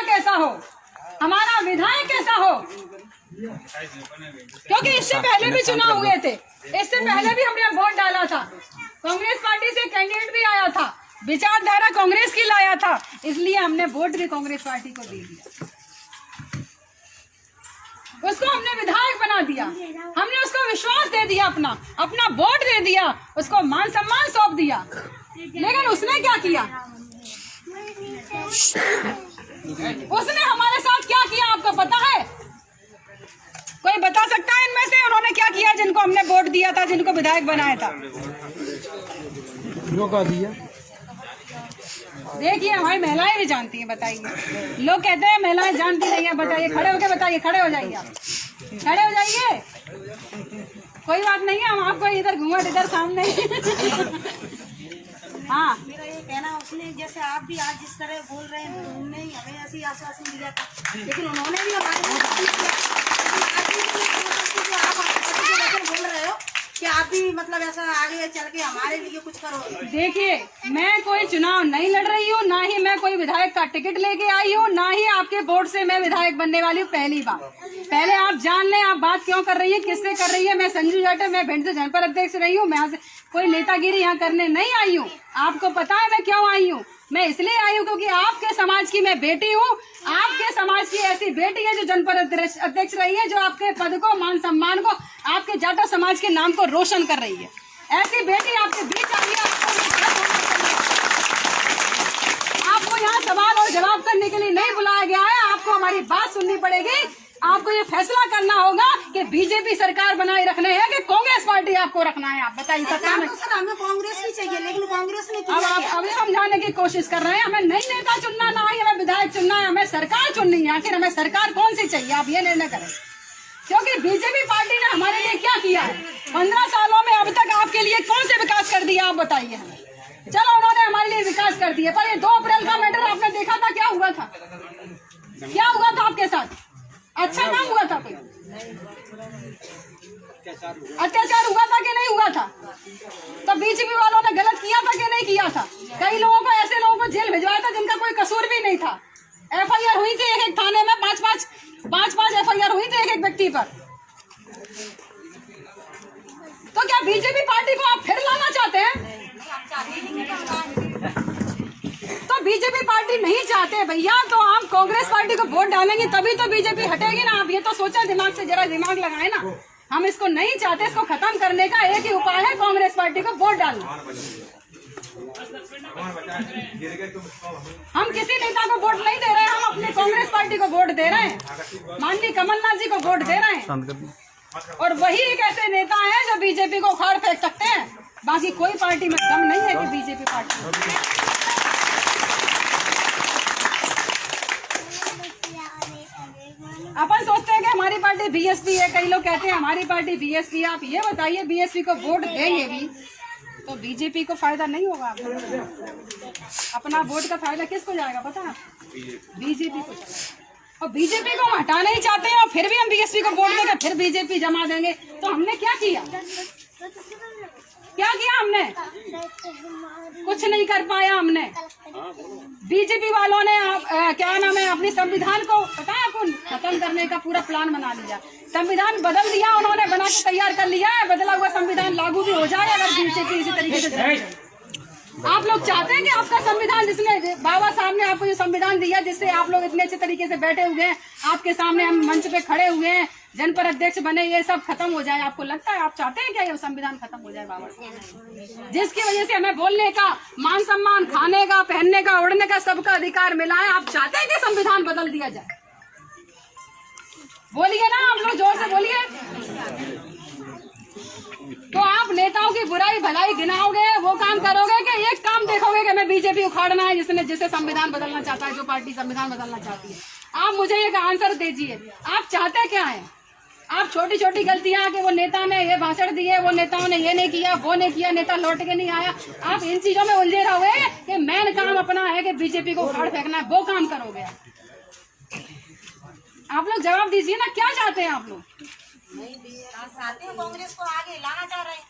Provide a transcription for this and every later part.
कैसा हो, हमारा विधायक कैसा हो, क्योंकि इससे पहले भी चुनाव हुए थे, इससे पहले भी हमने वोट डाला था, कांग्रेस पार्टी से कैंडिडेट भी आया था, विचारधारा कांग्रेस की लाया था, इसलिए हमने वोट भी कांग्रेस पार्टी को दे दिया, उसको हमने विधायक बना दिया, हमने उसको विश्वास दे दिया, अपना वोट दे दिया, उसको मान सम्मान सौंप दिया। लेकिन उसने क्या किया, उसने हमारे साथ क्या किया आपको पता है? कोई बता सकता है इनमें से उन्होंने क्या किया जिनको हमने वोट दिया था, जिनको विधायक बनाया था? दिया देखिए, हमारी महिलाएं भी जानती हैं, बताइए। लोग कहते हैं महिलाएं जानती नहीं है, बताइए, खड़े होके बताइए, खड़े हो जाइए, आप खड़े हो जाइए, कोई बात नहीं है, हम आपको इधर घूंघट इधर सामने हाँ, मेरा ये कहना, उसने जैसे आप भी आज जिस तरह बोल रहे हैं, उन्होंने हमें ऐसी आश्वासन दिया था, लेकिन उन्होंने भी हमारे बोल रहे हो कि आप भी मतलब ऐसा आगे चल के हमारे लिए कुछ करो। देखिए, मैं कोई चुनाव नहीं लड़ रही हूँ, ना ही मैं कोई विधायक का टिकट लेके आई हूँ, ना ही आपके वोट से मैं विधायक बनने वाली हूँ। पहली बात, पहले आप जान लें आप बात क्यों कर रही है, किससे कर रही है। मैं संजू जाटे, मैं भिंड से जनपद अध्यक्ष रही हूँ, मैं यहाँ से कोई नेतागिरी यहाँ करने नहीं आई हूँ। आपको पता है मैं क्यों आई हूँ? मैं इसलिए आई हूँ क्योंकि आपके समाज की मैं बेटी हूँ, आपके समाज की ऐसी बेटी है जो जनपद अध्यक्ष रही है, जो आपके पद को, मान सम्मान को, आपके जाटा समाज के नाम को रोशन कर रही है। ऐसी बेटी आपके बीच आई है, आपको यहाँ सवाल और जवाब करने के लिए नहीं बुलाया गया है। आपको हमारी बात सुननी पड़ेगी, आपको ये फैसला करना होगा कि बीजेपी सरकार बनाए रखने है कि कांग्रेस पार्टी आपको रखना है। आप बताइए। सर, हमें कांग्रेस ही चाहिए, लेकिन कांग्रेस ने अब आप हमें समझाने की कोशिश कर रहे हैं, हमें नई नेता चुनना, ना ही हमें विधायक चुनना है, हमें सरकार चुननी है। आखिर हमें सरकार कौन सी चाहिए, आप ये निर्णय करें। क्योंकि बीजेपी पार्टी ने हमारे लिए क्या किया है 15 सालों में, अब तक आपके लिए कौन से विकास कर दिया, आप बताइए हमें। चलो, उन्होंने हमारे लिए विकास कर दिया, पर ये 2 अप्रैल का मैटर आपने देखा था, क्या हुआ था, क्या हुआ था आपके साथ? अच्छा काम हुआ था? कोई अत्याचार हुआ था कि नहीं हुआ था? तो बीजेपी वालों ने गलत किया था कि नहीं किया था? कई लोगों को, ऐसे लोगों को जेल भिजवाया था जिनका कोई कसूर भी नहीं था। FIR हुई थी एक थाने में, 5 FIR हुई थी एक व्यक्ति पर। तो क्या बीजेपी पार्टी को आप फिर लाना चाहते हैं? तो बीजेपी पार्टी नहीं चाहते भैया, तो हम कांग्रेस पार्टी को वोट डालेंगे तभी तो बीजेपी हटेगी ना। आप ये तो सोचा, दिमाग से जरा दिमाग लगाए ना। हम इसको नहीं चाहते, इसको खत्म करने का एक ही उपाय है, कांग्रेस पार्टी को वोट डालना। हम किसी नेता को वोट नहीं दे रहे हैं, हम अपने कांग्रेस पार्टी को वोट दे रहे हैं, माननीय कमलनाथ जी को वोट दे रहे हैं। और वही एक ऐसे नेता है जो बीजेपी को उखाड़ फेंक सकते हैं। बाकी कोई पार्टी में दम नहीं है कि बीजेपी पार्टी। अपन सोचते हैं कि हमारी पार्टी BSP है, कई लोग कहते हैं हमारी पार्टी BSP है। आप ये बताइए, BSP को वोट देंगे भी तो बीजेपी को फायदा नहीं होगा। अपना वोट का फायदा किसको जाएगा पता है? बीजेपी को जाएगा। और बीजेपी को हम हटाना ही चाहते हैं, और फिर भी हम BSP को वोट देंगे, फिर बीजेपी जमा देंगे। तो हमने क्या किया, क्या किया हमने? कुछ नहीं कर पाया हमने। बीजेपी वालों ने क्या नाम है, अपनी संविधान को पता है आपको खत्म करने का पूरा प्लान बना लिया। संविधान बदल दिया उन्होंने, बना के तैयार कर लिया है। बदला हुआ संविधान लागू भी हो जाए अगर बीजेपी इसी तरीके से। आप लोग चाहते हैं कि आपका संविधान, जिसने बाबा साहब ने आपको जो संविधान दिया, जिससे आप लोग इतने अच्छे तरीके से बैठे हुए हैं, आपके सामने हम मंच पे खड़े हुए हैं, जनपद अध्यक्ष बने, ये सब खत्म हो जाए? आपको लगता है, आप चाहते हैं क्या ये संविधान खत्म हो जाए बाबा, जिसकी वजह से हमें बोलने का, मान सम्मान, खाने का, पहनने का, उड़ने का सबका अधिकार मिला है? आप चाहते हैं कि संविधान बदल दिया जाए? बोलिए ना, आप लोग जोर से बोलिए। तो आप नेताओं की बुराई भलाई गिनाओगे, वो काम करोगे कि एक काम देखोगे कि हमें बीजेपी उखाड़ना है, जिसे संविधान बदलना चाहता है, जो पार्टी संविधान बदलना चाहती है? आप मुझे एक आंसर दीजिए, आप चाहते क्या है? आप छोटी छोटी गलतियां कि वो नेता ने ये भाषण दिए, वो नेताओं ने ये नहीं किया, वो नहीं किया, नेता लौट के नहीं आया, आप इन चीजों में उलझे रहोगे कि मेन काम अपना है कि बीजेपी को उखाड़ फेंकना है, वो काम करोगे? आप लोग जवाब दीजिए ना, क्या चाहते हैं आप लोग? कांग्रेस को आगे लाना चाह रहे हैं।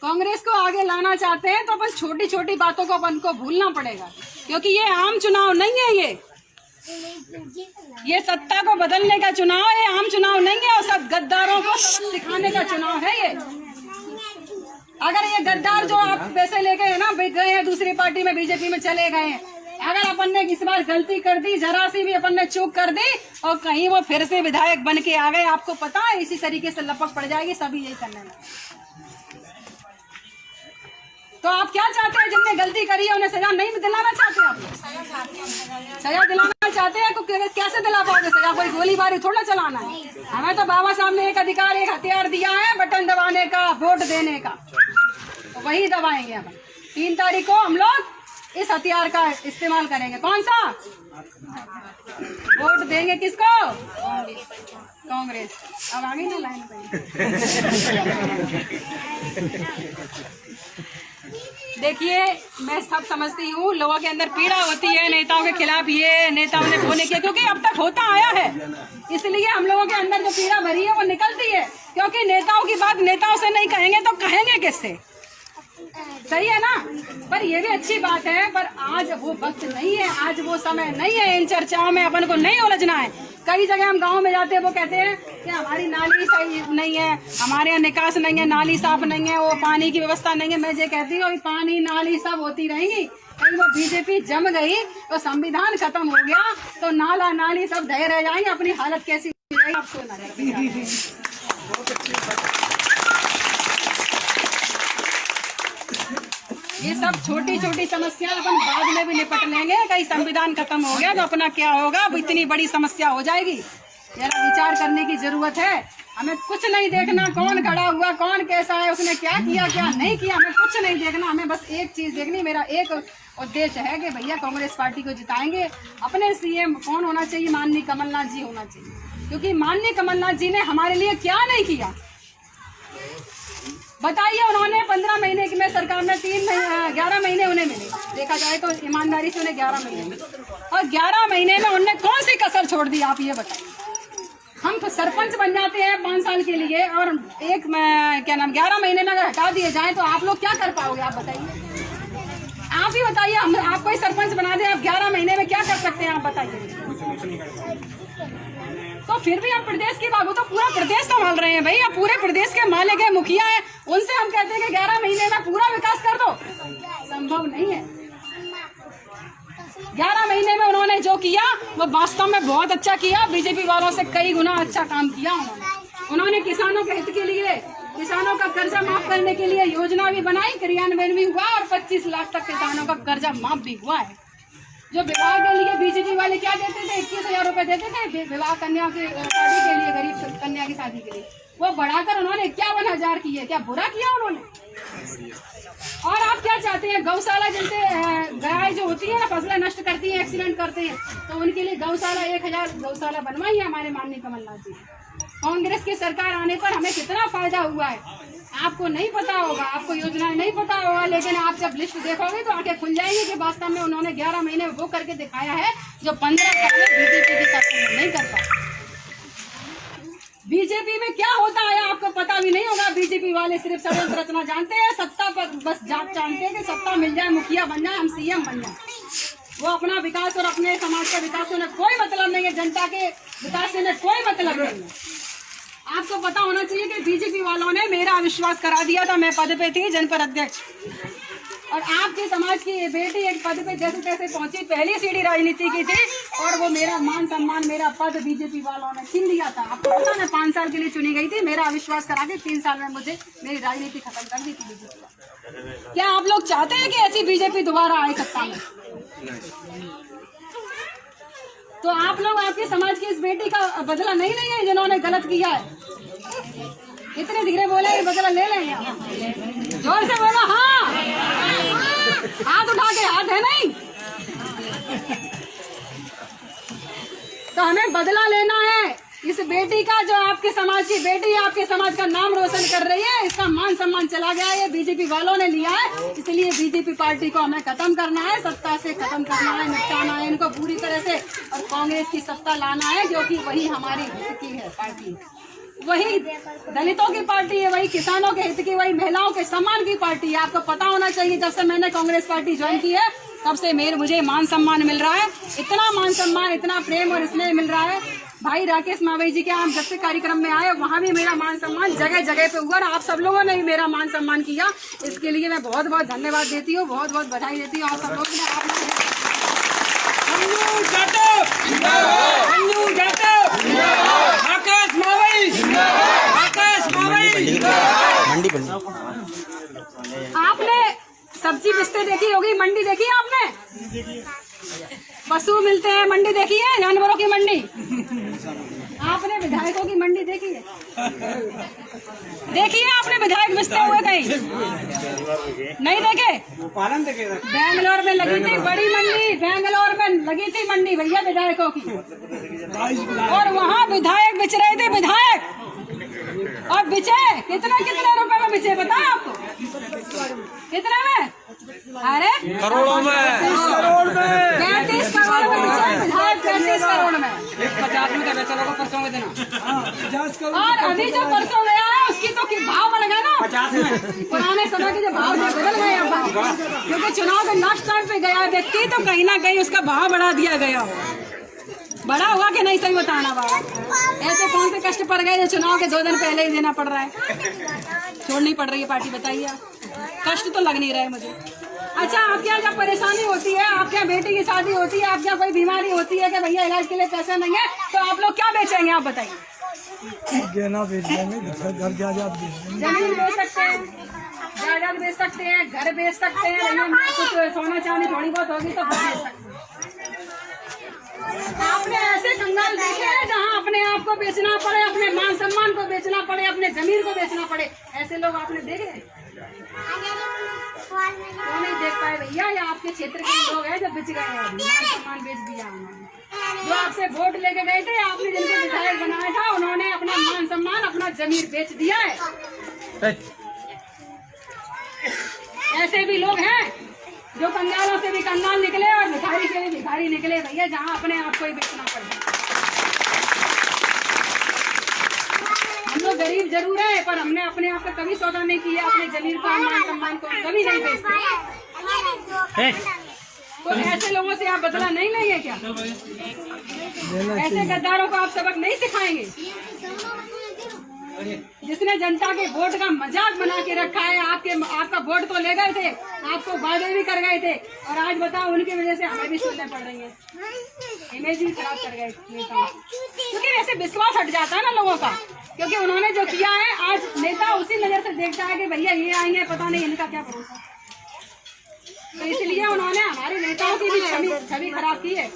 कांग्रेस को आगे लाना चाहते हैं तो अपन छोटी छोटी बातों को अपन को भूलना पड़ेगा, क्योंकि ये आम चुनाव नहीं है, ये ये सत्ता को बदलने का चुनाव है, आम चुनाव नहीं है। और सब गद्दारों को सबक सिखाने का चुनाव है ये। अगर ये गद्दार जो आप पैसे लेके है ना गए हैं दूसरी पार्टी में, बीजेपी में चले गए हैं, अगर अपन ने इस बार गलती कर दी, जरा सी भी अपन ने चूक कर दी और कहीं वो फिर से विधायक बन के आ गए, आपको पता है इसी तरीके से लपक पड़ जाएगी सभी यही करने में। तो आप क्या चाहते हैं? जिनने गलती करी है उन्हें सजा नहीं दिलाना चाहते आप? सजा दिलाना चाहते हैं तो कैसे दिला पाओगे सजा? कोई गोलीबारी थोड़ा चलाना है। हमें तो बाबा साहब ने एक अधिकार, एक हथियार दिया है, बटन दबाने का, वोट देने का, तो वही दबाएंगे अपन। 3 तारीख को हम लोग इस हथियार का इस्तेमाल करेंगे। कौन सा? वोट देंगे किसको? कांग्रेस। अब आ गई ना लाइन पे। देखिए, मैं सब समझती हूँ, लोगों के अंदर पीड़ा होती है नेताओं के खिलाफ, ये नेताओं ने होने के, क्योंकि अब तक होता आया है, इसलिए हम लोगों के अंदर जो पीड़ा भरी है वो निकलती है। क्योंकि नेताओं की बात नेताओं से नहीं कहेंगे तो कहेंगे किससे? सही है ना? पर ये भी अच्छी बात है, पर आज वो वक्त नहीं है, आज वो समय नहीं है। इन चर्चाओं में अपन को नहीं उलझना है। कई जगह हम गांव में जाते हैं, वो कहते हैं कि हमारी नाली सही नहीं है, हमारे यहाँ निकास नहीं है, नाली साफ नहीं है, वो पानी की व्यवस्था नहीं है। मैं ये कहती हूँ पानी नाली सब होती रहेंगी, कहीं वो बीजेपी जम गई तो संविधान खत्म हो गया तो नाला नाली सब ढह रह जाएंगे, अपनी हालत कैसी हो जाएगी आपको नजर। ये सब छोटी छोटी समस्या अपन बाद में भी निपट लेंगे। कहीं संविधान खत्म हो गया तो अपना क्या होगा? अब इतनी बड़ी समस्या हो जाएगी। जरा विचार करने की जरूरत है। हमें कुछ नहीं देखना कौन खड़ा हुआ, कौन कैसा है, उसने क्या किया क्या नहीं किया, हमें कुछ नहीं देखना। हमें बस एक चीज देखनी, मेरा एक उद्देश्य है कि भैया कांग्रेस पार्टी को जिताएंगे। अपने सीएम कौन होना चाहिए? माननीय कमलनाथ जी होना चाहिए। क्योंकि माननीय कमलनाथ जी ने हमारे लिए क्या नहीं किया बताइए। उन्होंने 15 महीने की में सरकार में 11 महीने उन्हें मिले, देखा जाए तो ईमानदारी से उन्हें 11 महीने मिले, और 11 महीने में उन्होंने कौन सी कसर छोड़ दी आप ये बताइए। हम तो सरपंच बन जाते हैं 5 साल के लिए, और 11 महीने में अगर हटा दिए जाए तो आप लोग क्या कर पाओगे? आप बताइए, आप ही बताइए। हम आपको ही सरपंच बना दें, आप 11 महीने में क्या कर सकते हैं? आप बताइए। तो फिर भी आप प्रदेश की बात, तो पूरा प्रदेश संभाल रहे हैं भाई, आप पूरे प्रदेश के मालिक है, मुखिया है, उनसे हम कहते हैं कि 11 महीने में पूरा विकास कर दो, संभव नहीं है। 11 महीने में उन्होंने जो किया वो वास्तव में बहुत अच्छा किया, बीजेपी वालों से कई गुना अच्छा काम किया उन्होंने। किसानों के हित के लिए, किसानों का कर्जा माफ करने के लिए योजना भी बनाई, क्रियान्वयन भी हुआ, और 25 लाख तक किसानों का कर्जा माफ भी हुआ है। जो विवाह के लिए बीजेपी वाले क्या देते थे? 21,000 रुपए देते थे विवाह कन्या की शादी के लिए, गरीब कन्या की शादी के लिए, वो बढ़ाकर उन्होंने 51,000 किए। क्या बुरा किया उन्होंने? और आप क्या चाहते हैं? गौशाला, जैसे गाय जो होती है ना फसलें नष्ट करती है, एक्सीडेंट करते हैं, तो उनके लिए गौशाला 1000 गौशाला बनवाई है हमारे माननीय कमलनाथ जी। कांग्रेस की सरकार आने पर हमें कितना फायदा हुआ है आपको नहीं पता होगा, आपको योजनाएं नहीं पता होगा, लेकिन आप जब लिस्ट देखोगे तो आंखें खुल जाएंगी कि वास्तव में उन्होंने 11 महीने वो करके दिखाया है जो 15 साल में बीजेपी के शासन में नहीं कर पाया। बीजेपी में क्या होता है आपको पता भी नहीं होगा। बीजेपी वाले सिर्फ षड्यंत्र रचना जानते हैं, सत्ता पर बस जानते हैं कि सत्ता मिल जाए, मुखिया बन जाए, हम सीएम बन जाए। वो अपना विकास और अपने समाज का विकास से कोई मतलब नहीं है, जनता के विकास से कोई मतलब नहीं है। आपको पता होना चाहिए कि बीजेपी वालों ने मेरा अविश्वास करा दिया था, मैं पद पे थी जनपद अध्यक्ष, और आपके समाज की बेटी एक पद पे जैसे तैसे पहुंची, पहली सीढ़ी राजनीति की थी, और वो मेरा मान सम्मान, मेरा पद बीजेपी वालों ने छीन लिया था। आपको पता, मैं 5 साल के लिए चुनी गई थी, मेरा अविश्वास करा के 3 साल में मुझे मेरी राजनीति खत्म कर दी थी बीजेपी। क्या आप लोग चाहते हैं कि ऐसी बीजेपी दोबारा आए सत्ता में? तो आप लोग आपके समाज की इस बेटी का बदला नहीं लेंगे जिन्होंने गलत किया है? इतने धीरे बोले, बदला ले लेंगे? जोर से बोलो हाँ, हाथ उठा के, हाथ है नहीं। तो हमें बदला लेना है इस बेटी का, जो आपके समाज की बेटी है, आपके समाज का नाम रोशन कर रही है, इसका मान सम्मान चला गया है, ये बीजेपी वालों ने लिया है। इसलिए बीजेपी पार्टी को हमें खत्म करना है, सत्ता से खत्म करना है, निपटाना है इनको पूरी तरह से, और कांग्रेस की सत्ता लाना है, क्योंकि वही हमारी हित की है पार्टी, वही दलितों की पार्टी है, वही किसानों के हित की, वही महिलाओं के सम्मान की पार्टी है। आपको पता होना चाहिए, जब से मैंने कांग्रेस पार्टी ज्वाइन की है तब से मुझे मान सम्मान मिल रहा है, इतना मान सम्मान, इतना प्रेम और स्नेह मिल रहा है। भाई राकेश मावई जी के आप जब से कार्यक्रम में आए वहाँ भी मेरा मान सम्मान जगह जगह पे हुआ और आप सब लोगों ने भी मेरा मान सम्मान किया। इसके लिए मैं बहुत बहुत धन्यवाद देती हूँ, बहुत बहुत बधाई देती हूँ। आप सब लोग आपने सब्जी बेचते देखी होगी, मंडी देखी है आपने? पशु मिलते हैं, मंडी देखी है? जानवरों की मंडी। आपने विधायकों की मंडी देखी है? देखी है आपने विधायक बेचते हुए कहीं? नहीं देखे? बैंगलोर में लगी थी बड़ी मंडी, बैंगलोर में लगी थी मंडी भैया विधायकों की, और वहाँ विधायक बेच रहे थे, विधायक। और बिचे कितने रुपए में बिचे बताए आपको? कितने में? अरे करोड़ों में, 35 करोड़ में बिचे विधायक, 35 करोड़ में। 50 में बेचा लोगों परसों के दिन। और अभी जो परसों गया है उसकी तो भाव बढ़ गया ना 50 में। पुराने समय के जो भाव बदल गए अब, क्योंकि चुनाव के लास्ट टाइम पे गया व्यक्ति तो कहीं ना कहीं उसका भाव बढ़ा दिया गया। बड़ा हुआ कि नहीं, सही बताना बाबा। ऐसे कौन से कष्ट पड़ गए जो चुनाव के 2 दिन पहले ही देना पड़ रहा है, छोड़नी पड़ रही है पार्टी? बताइए आप, कष्ट तो लग नहीं रहा है मुझे। अच्छा, आपके यहाँ जब परेशानी होती है, आपके यहाँ बेटी की शादी होती है, आपके यहाँ कोई बीमारी होती है कि भैया इलाज के लिए पैसा नहीं है, तो आप लोग क्या बेचेंगे? आप बताइए। गहना बेच देंगे, घर जायदाद बेच देंगे, जमीन बेच सकते हैं, जायदाद बेच सकते हैं, घर बेच सकते हैं, कुछ सोना चांदी थोड़ी बहुत होगी तो बेच सकते हैं। आपने ऐसे कंगाल देखे हैं जहाँ अपने आप को बेचना पड़े, अपने मान सम्मान को बेचना पड़े, अपने जमीन को बेचना पड़े? ऐसे लोग आपने देखे? तो नहीं देख पाए भैया, या आपके क्षेत्र के लोग हैं जो बेच गए हैं, मान सम्मान बेच दिया उन्होंने। जो आपसे वोट लेके गए थे, आपने जिनको विधायक बनाया था, उन्होंने अपना मान सम्मान, अपना जमीन बेच दिया है। ऐसे भी लोग हैं जो कंगालों से भी कंगाल निकले और भिखारी से भी भिखारी निकले भैया, जहाँ अपने आप को ही बेचना पड़े। हम लोग गरीब जरूर है, पर हमने अपने आप का कभी सौदा नहीं किया, अपने जमीन को, मान सम्मान को कभी नहीं बेचते। तो ऐसे लोगों से आप बदला नहीं लेंगे क्या? ऐसे गद्दारों को आप सबक नहीं सिखाएंगे? जिसने जनता के वोट का मजाक बना के रखा है, आपका वोट तो ले गए थे, आपको वादे भी कर गए थे, और आज बताओ उनकी वजह से हमें भी सुनने पड़ रही है, इमेज भी खराब कर गए नेताओं। क्योंकि ऐसे विश्वास हट जाता है ना लोगों का, क्योंकि उन्होंने जो किया है, आज नेता उसी नजर से देखता है कि भैया ये आएंगे, पता नहीं इनका क्या भरोसा। तो इसलिए उन्होंने हमारे नेताओं की भी छवि खराब की है।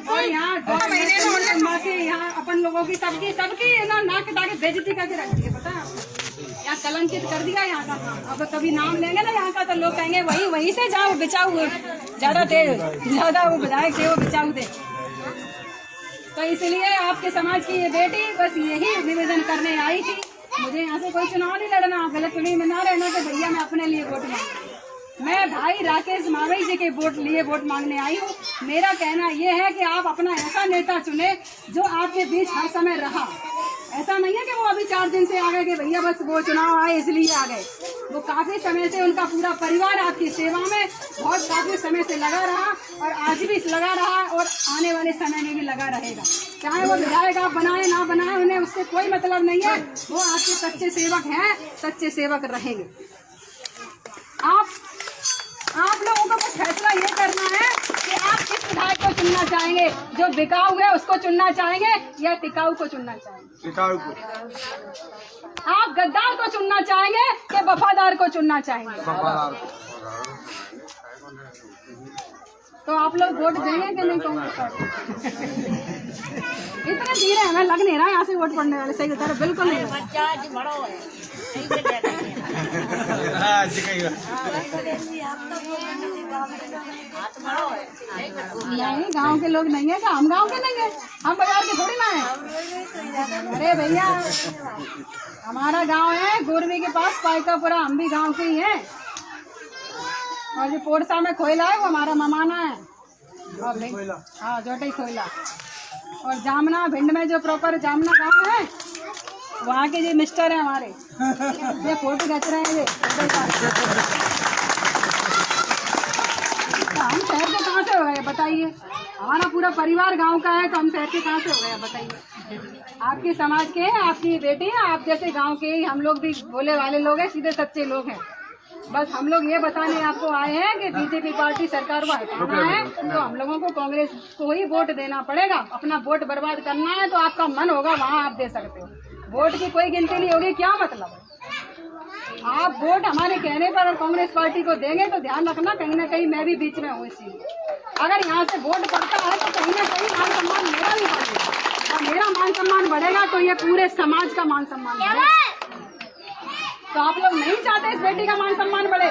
और यहाँ 2 महीने में यहाँ अपन लोगों की सबकी ना नाक कटा के बेइज्जती करके रख दी है, पता है आपको? यहाँ कलंकित कर दिया यहाँ का। अब कभी नाम लेंगे ना यहाँ का तो लोग कहेंगे वही से जहाँ बिचाऊ ज्यादा वो विधायक थे, वो बिचाऊ थे। तो इसलिए आपके समाज की ये बेटी बस यही निवेदन करने आई थी, मुझे यहाँ से कोई चुनाव नहीं लड़ना, गलत चुनाव में ना रहना कि भैया मैं अपने लिए वोट मांगू। मैं भाई राकेश मावई जी के लिए वोट मांगने आई हूँ। मेरा कहना ये है कि आप अपना ऐसा नेता चुने जो आपके बीच हर समय रहा। ऐसा नहीं है कि वो अभी 4 दिन से आ गए कि भैया बस वो चुनाव आए इसलिए आ गए। वो काफी समय से, उनका पूरा परिवार आपकी सेवा में बहुत काफी समय से लगा रहा, और आज भी लगा रहा, और आने वाले समय में भी लगा रहेगा। चाहे वो विधायक आप बनाए ना बनाए, उन्हें उससे कोई मतलब नहीं है। वो आपके सच्चे सेवक हैं, सच्चे सेवक रहेंगे। आप लोगों को बस फैसला ये करना है कि आप किस विधायक को चुनना चाहेंगे, जो बिकाऊ है उसको चुनना चाहेंगे या टिकाऊ को चुनना चाहेंगे? टिकाऊ को। आप गद्दार को चुनना चाहेंगे कि वफादार को चुनना चाहेंगे? वफादार। तो आप लोग वोट देंगे कि नहीं कहोगे? इतने धीरे हमें लग नहीं रहा यहाँ से वोट पड़ने वाले, सही बता रहे, बिल्कुल नहीं। नहीं, गांव के लोग नहीं है, हम गांव के नहीं है, हम बाजार के थोड़ी ना है। अरे भैया, हमारा गांव है गोरवी के पास पाइकापुरा, हम भी गांव के ही हैं। और जो पोरसा में खोइला है वो हमारा ममाना है, और हाँ जोटे खोइला। और जामना भिंड में जो प्रॉपर जामना गांव है, वहाँ के जो मिस्टर है हमारे, ये फोटो खींच रहे हैं, ये हम शहर के कहाँ से हो गए बताइए? हमारा पूरा परिवार गांव का है, तो हम शहर के कहाँ से हो गए बताइए? आपके समाज के हैं, आपकी बेटी है, आप जैसे गांव के ही हम लोग भी भोले वाले लोग हैं, सीधे सच्चे लोग हैं। बस हम लोग ये बताने आपको आए हैं कि बीजेपी पार्टी सरकार को हटाना है, तो हम लोगों को कांग्रेस को ही वोट देना पड़ेगा। अपना वोट बर्बाद करना है तो आपका मन होगा वहाँ आप दे सकते हो, वोट की कोई गिनती नहीं होगी। क्या मतलब है? आप वोट हमारे कहने पर कांग्रेस पार्टी को देंगे तो ध्यान रखना, कहीं ना कहीं मैं भी बीच में हूँ इसी। अगर यहाँ से वोट पड़ता है तो कहीं ना कहीं मान सम्मान मेरा भी बढ़ेगा, और मेरा मान सम्मान बढ़ेगा तो ये पूरे समाज का मान सम्मान बढ़ेगा। तो आप लोग नहीं चाहते इस बेटी का मान सम्मान बढ़े?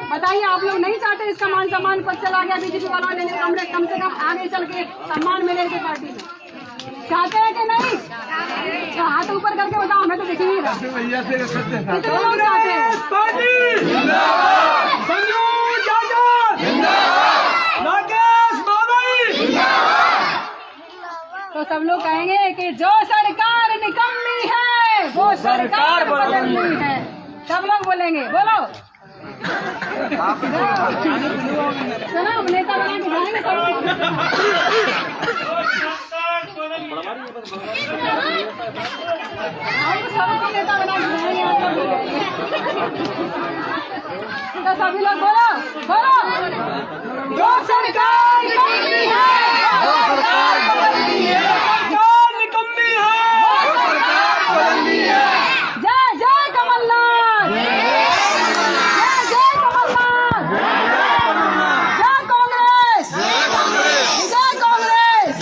बताइए, आप लोग नहीं चाहते इसका मान सम्मान पद चला गया बीजेपी वालों ने, कम से कम आगे चल के सम्मान मिले इसे पार्टी में? चाहते हैं कि नहीं? तो हाथ ऊपर करके बताओ, हमें तो दिख नहीं रहा। कितने लोग चाहते हैं? तो सब लोग कहेंगे कि जो सरकार निकम्मी है वो सरकार बदलनी है। सब लोग बोलेंगे, बोलो। चलो हम नेता बना के जाएंगे सबको नेता बना के जाएंगे। तो सभी लोग बोलो, बोलो, जो सरकार निकम्मी है वो सरकार बदलनी है, सरकार निकम्मी है वो सरकार बदलनी है। जय जय कमलनाथ, जय जय कमलनाथ, जय कांग्रेस, जय कांग्रेस।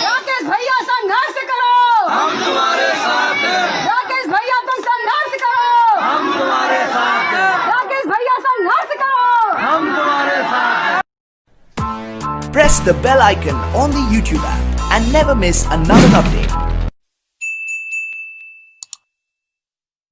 राकेश भैया संघर्ष करो, हम तुम्हारे साथ हैं। राकेश भैया तुम संघर्ष करो, हम तुम्हारे साथ हैं। राकेश भैया संघर्ष करो, हम तुम्हारे साथ हैं। Press the bell icon on the YouTube app and never miss another update.